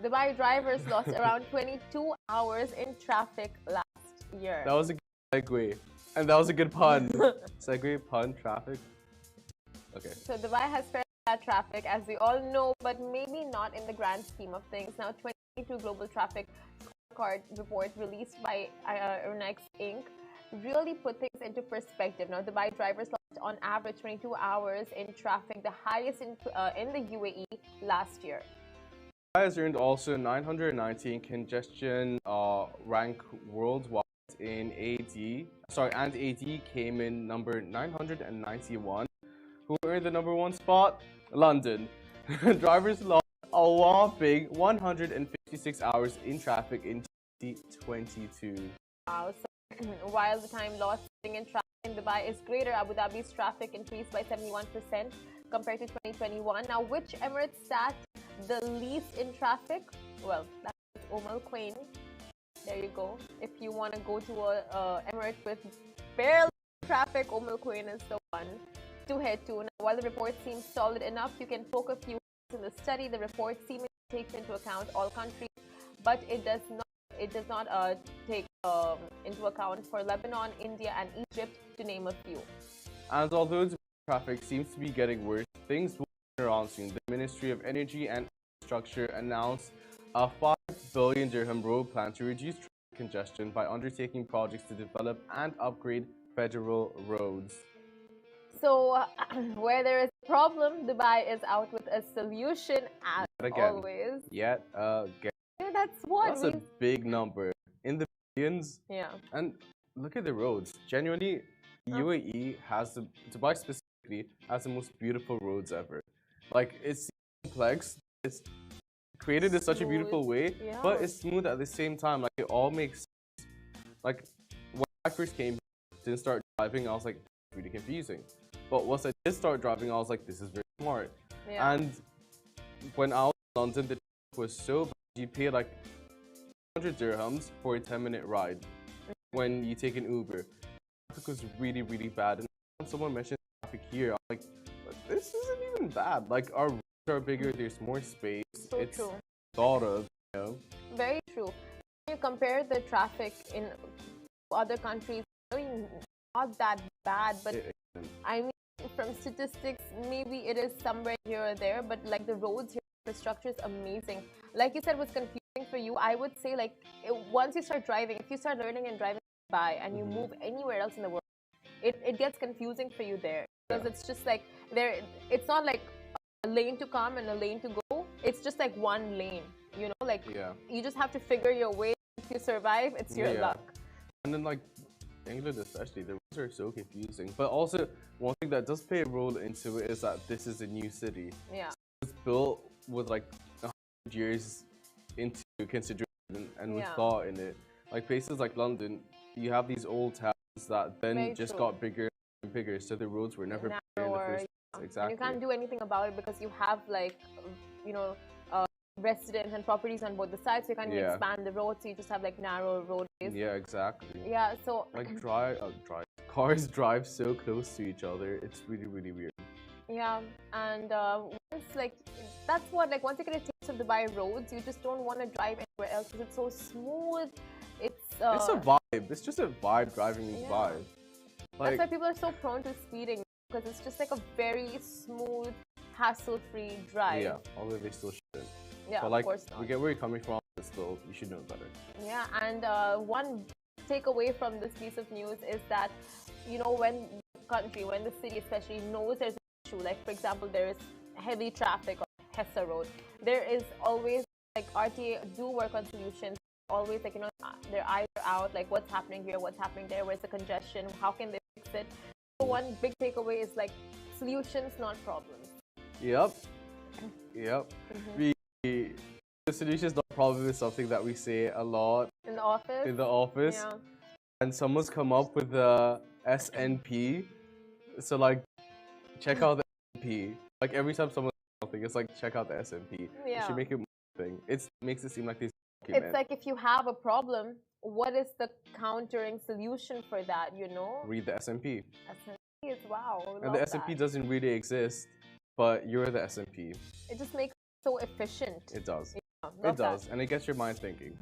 Dubai drivers lost around 22 hours in traffic last year. That was a good segue. And that was a good pun. Segue, pun, traffic. Okay. So Dubai has fairly bad traffic, as we all know, but maybe not in the grand scheme of things. Now, 22 Global Traffic Scorecard report released by Euronext Inc. really put things into perspective. Now, Dubai drivers lost on average 22 hours in traffic, the highest in the UAE last year. Dubai has earned also 919 congestion rank worldwide in AD. And AD came in number 991. Who earned the number one spot? London. Drivers lost a whopping 156 hours in traffic in 2022. Wow. So, while the time lost in traffic in Dubai is greater, Abu Dhabi's traffic increased by 71% compared to 2021. Now, which Emirates sat the least in traffic? Well, that's Quain. There you go. If you want to go to a Emirate with barely traffic, Quain is the one to head to. Now, while the report seems solid enough, you can poke a few holes in the study. The report seemingly takes into account all countries, but it does not take into account for Lebanon, India, and Egypt, to name a few. And although the traffic seems to be getting worse, things will turn around soon. The Ministry of Energy and Infrastructure announced a 5 billion dirham road plan to reduce traffic congestion by undertaking projects to develop and upgrade federal roads. So, where there is a problem, Dubai is out with a solution, as always. Yet again. Yeah, that's a big number in the billions. Yeah. And look at the roads. Genuinely, UAE has Dubai specifically has the most beautiful roads ever. Like, it's complex. It's created in such a beautiful way, but it's smooth at the same time. Like, it all makes sense. Like, when I first came, didn't start driving, I was like, it's really confusing. But once I did start driving, I was like, this is very smart. Yeah. And when I was in London, the traffic was so bad. You pay like 100 dirhams for a 10-minute ride when you take an Uber. Traffic was really, really bad. And when someone mentioned traffic here, I'm like, this isn't even bad. Like, our roads are bigger, there's more space. So it's true. thought of, you know. Very true. When you compare the traffic in other countries, really not that bad, but I mean, from statistics, maybe it is somewhere here or there, but like the roads here, infrastructure is amazing. Like you said, was confusing for you. I would say, like, once you start driving, if you start learning and driving by and you move anywhere else in the world, it gets confusing for you there, because it's just like it's not like a lane to come and a lane to go. It's just like one lane, you know, like you just have to figure your way. If you survive, it's your luck. And then, like, England especially, the roads are so confusing. But also, one thing that does play a role into it is that this is a new city. Yeah. So it's built with like 100 years into consideration and with thought in it. Like places like London, you have these old towns that then got bigger and bigger, so the roads were never bigger in the first place. Exactly. And you can't do anything about it because you have, like, you know, residents and properties on both the sides, so you can't expand the road, so you just have like narrow roadways. Yeah, exactly. Yeah, so like cars drive so close to each other. It's really, really weird. Yeah, and once, like, that's what, like, once you get a taste of Dubai roads, you just don't want to drive anywhere else because it's so smooth. It's a vibe. It's just a vibe driving vibe. that's Like, why people are so prone to speeding, because it's just like a very smooth, hassle-free drive. Yeah, although they still shouldn't. Yeah, but, like, of course not. We get where you're coming from, but still, you should know better. Yeah, and one takeaway from this piece of news is that, you know, when the city especially knows there's an issue, like, for example, there is heavy traffic on Hessa Road, there is always, like, RTA do work on solutions. Always, like, you know, they're either out, like, what's happening here, what's happening there, where's the congestion, how can they fix it? So one big takeaway is, like, solutions, not problems. Yep. The solution is not problem is something that we say a lot in the office. Yeah. And someone's come up with the SNP. So, like, check out the SNP. Like, every time someone says something, it's like, check out the SNP. Yeah. You should make it more thing. It makes it seem like this. It's like, if you have a problem, what is the countering solution for that, you know? Read the SNP. SNP is wow. And the SNP doesn't really exist, but you're the SNP. It just makes it so efficient. It does. Love It that. does, and it gets your mind thinking.